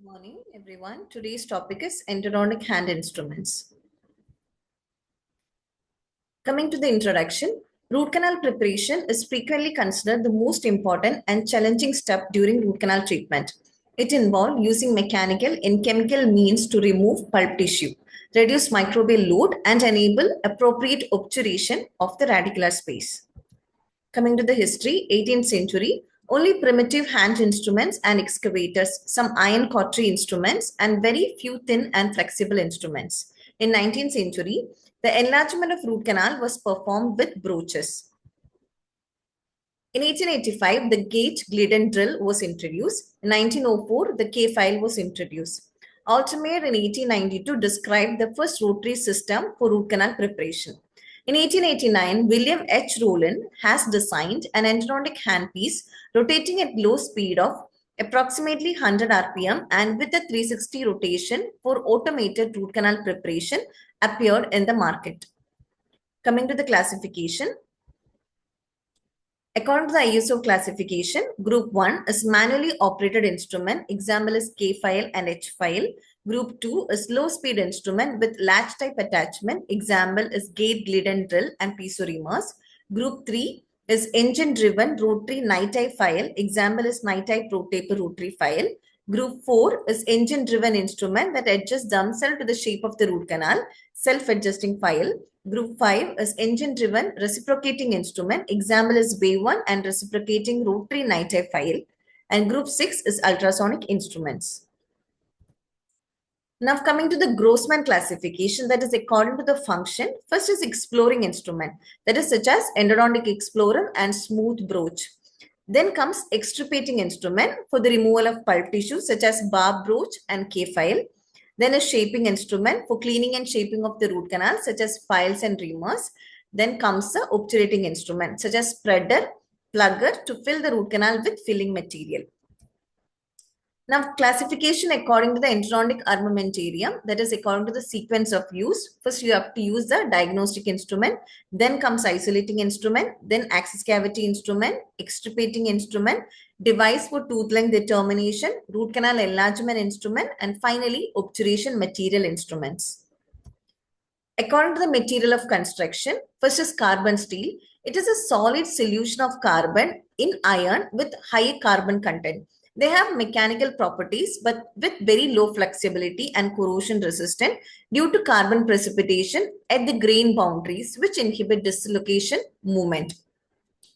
Morning, everyone. Today's topic is endodontic hand instruments. Coming to the introduction, root canal preparation is frequently considered the most important and challenging step during root canal treatment. It involves using mechanical and chemical means to remove pulp tissue, reduce microbial load, and enable appropriate obturation of the radicular space. Coming to the history, 18th century, only primitive hand instruments and excavators, some iron cautery instruments, and very few thin and flexible instruments. In 19th century, the enlargement of root canal was performed with broaches. In 1885, the gauge Glidden drill was introduced. In 1904, the K-file was introduced. Altemeyer in 1892 described the first rotary system for root canal preparation. In 1889, William H. Rowland has designed an endodontic handpiece rotating at low speed of approximately 100 rpm and with a 360 rotation for automated root canal preparation appeared in the market. Coming to the classification, according to the ISO classification, Group 1 is manually operated instrument, example is K-file and H-file. Group 2 is low-speed instrument with latch-type attachment, example is gate, Glidden drill and piezo reamers. Group 3 is engine-driven rotary Knight-type file, example is Knight-type rotaper rotary file. Group 4 is engine-driven instrument that adjusts themselves to the shape of the root canal, self-adjusting file. Group 5 is engine-driven reciprocating instrument, example is Wave 1 and reciprocating rotary Knight-type file. And Group 6 is ultrasonic instruments. Now coming to the Grossman classification, that is according to the function, first is exploring instrument, that is such as endodontic explorer and smooth broach. Then comes extirpating instrument for the removal of pulp tissue such as barb broach and K-file. Then a shaping instrument for cleaning and shaping of the root canal such as files and reamers. Then comes the obturating instrument such as spreader, plugger to fill the root canal with filling material. Now, classification according to the endodontic armamentarium, that is according to the sequence of use. First, you have to use the diagnostic instrument, then comes isolating instrument, then access cavity instrument, extirpating instrument, device for tooth length determination, root canal enlargement instrument, and finally, obturation material instruments. According to the material of construction, first is carbon steel. It is a solid solution of carbon in iron with high carbon content. They have mechanical properties but with very low flexibility and corrosion resistant due to carbon precipitation at the grain boundaries which inhibit dislocation movement.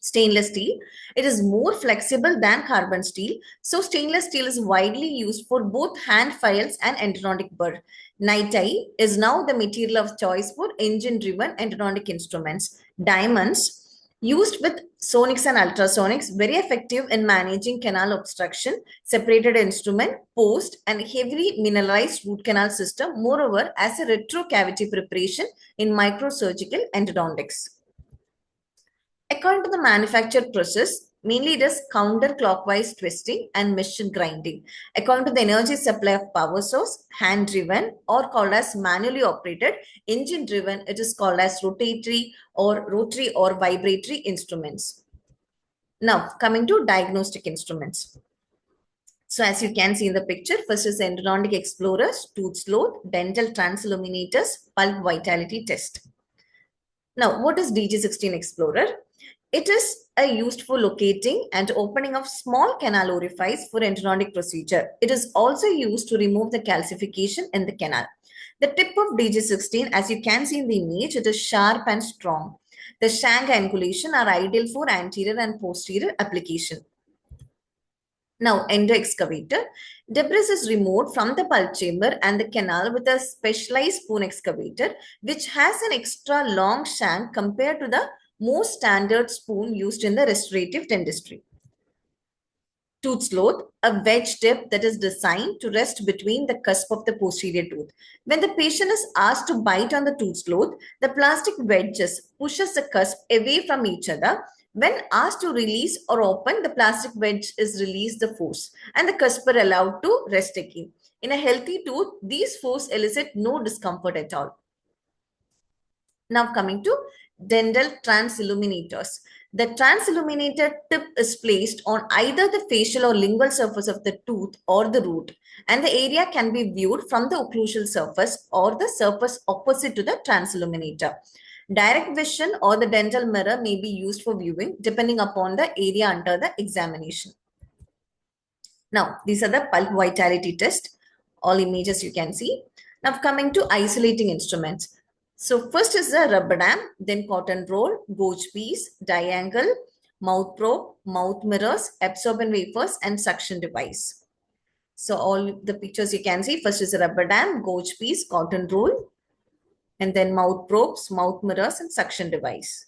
Stainless steel, it is more flexible than carbon steel. So stainless steel is widely used for both hand files and endodontic burr. Knight-type is now the material of choice for engine-driven endodontic instruments. Diamonds, used with sonics and ultrasonics, very effective in managing canal obstruction, separated instrument, post, and heavily mineralized root canal system, moreover, as a retrocavity preparation in microsurgical endodontics. According to the manufacture process, mainly it is counterclockwise twisting and machine grinding. According to the energy supply of power source, hand-driven or called as manually operated, engine-driven, it is called as rotary or vibratory instruments. Now, coming to diagnostic instruments. So as you can see in the picture, first is endodontic explorers, tooth sloth, dental transilluminators, pulp vitality test. Now, what is DG16 Explorer? It is used for locating and opening of small canal orifice for endodontic procedure. It is also used to remove the calcification in the canal. The tip of DG16, as you can see in the image, it is sharp and strong. The shank angulation are ideal for anterior and posterior application. Now, endo excavator. Debris is removed from the pulp chamber and the canal with a specialized spoon excavator, which has an extra long shank compared to the most standard spoon used in the restorative dentistry. Tooth sloth, a wedge tip that is designed to rest between the cusp of the posterior tooth. When the patient is asked to bite on the tooth sloth, the plastic wedges pushes the cusp away from each other. When asked to release or open, the plastic wedge is released the force and the cusp are allowed to rest again. In a healthy tooth, these force elicit no discomfort at all. Now coming to dental transilluminators. The transilluminated tip is placed on either the facial or lingual surface of the tooth or the root, and the area can be viewed from the occlusal surface or the surface opposite to the transilluminator. Direct vision or the dental mirror may be used for viewing depending upon the area under the examination. Now, these are the pulp vitality test. All images you can see. Now, coming to isolating instruments. So, first is the rubber dam, then cotton roll, gauge piece, diangle, mouth probe, mouth mirrors, absorbent wafers, and suction device. So, all the pictures you can see. First is the rubber dam, gauge piece, cotton roll, and then mouth probes, mouth mirrors, and suction device.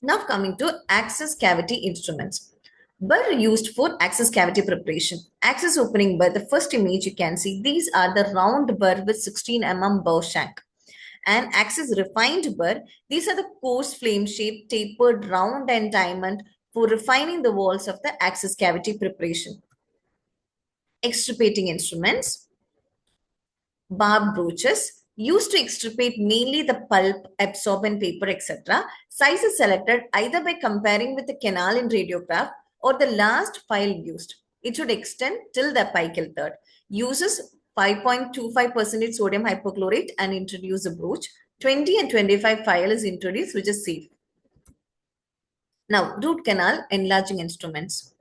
Now, coming to access cavity instruments. Burr used for access cavity preparation. Access opening burr, the first image you can see, these are the round burr with 16 mm burr shank. And access refined burr, these are the coarse flame shaped tapered round and diamond for refining the walls of the access cavity preparation. Extirpating instruments, barb brooches, used to extirpate mainly the pulp, absorbent paper, etc. Size is selected either by comparing with the canal in radiograph or the last file used. It should extend till the apical third. Uses 5.25% sodium hypochlorite and introduce a brooch. 20 and 25 file is introduced, which is safe. Now, root canal enlarging instruments.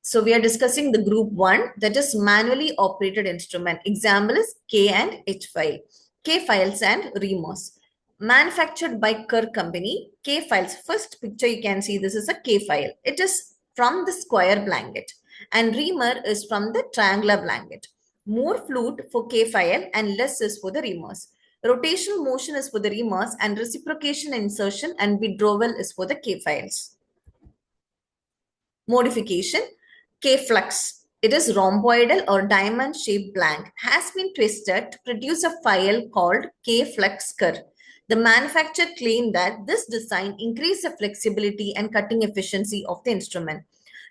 So we are discussing the group 1, that is manually operated instrument. Example is K and H file. K files and reamers. Manufactured by Kerr Company. K files. First picture you can see, this is a K file. It is from the square blanket and reamer is from the triangular blanket. More fluid for K file and less is for the reamers. Rotational motion is for the reamers and reciprocation insertion and withdrawal is for the K files. Modification. K-flux. It is rhomboidal or diamond-shaped blank, has been twisted to produce a file called K-flux Kerr. The manufacturer claimed that this design increased the flexibility and cutting efficiency of the instrument.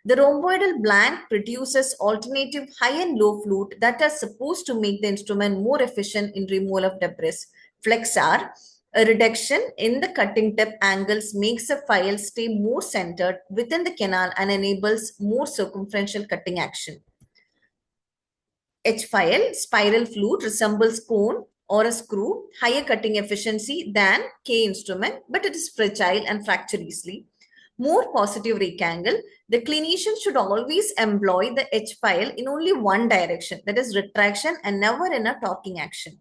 The rhomboidal blank produces alternative high and low flute that are supposed to make the instrument more efficient in removal of debris. Flexar. A reduction in the cutting tip angles makes the file stay more centered within the canal and enables more circumferential cutting action. H file, spiral flute, resembles cone or a screw, higher cutting efficiency than K instrument, but it is fragile and fracture easily. More positive rake angle, the clinician should always employ the H file in only one direction, that is retraction, and never in a torquing action.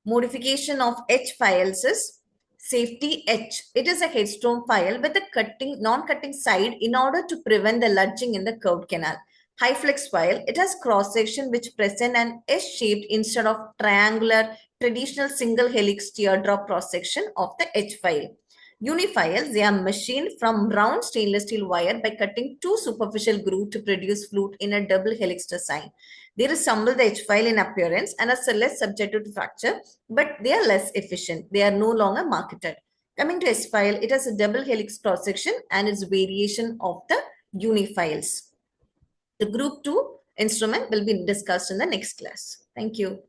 Modification of H files is safety H. It is a headstone file with a non-cutting side in order to prevent the lodging in the curved canal. High flex file, it has cross section which present an S-shaped instead of triangular traditional single helix teardrop cross section of the H file. Unifiles, they are machined from round stainless steel wire by cutting two superficial grooves to produce flute in a double helix design. They resemble the H file in appearance and are less subjected to fracture, but they are less efficient. They are no longer marketed. Coming to S file, it has a double helix cross section and its variation of the unifiles. The group 2 instrument will be discussed in the next class. Thank you.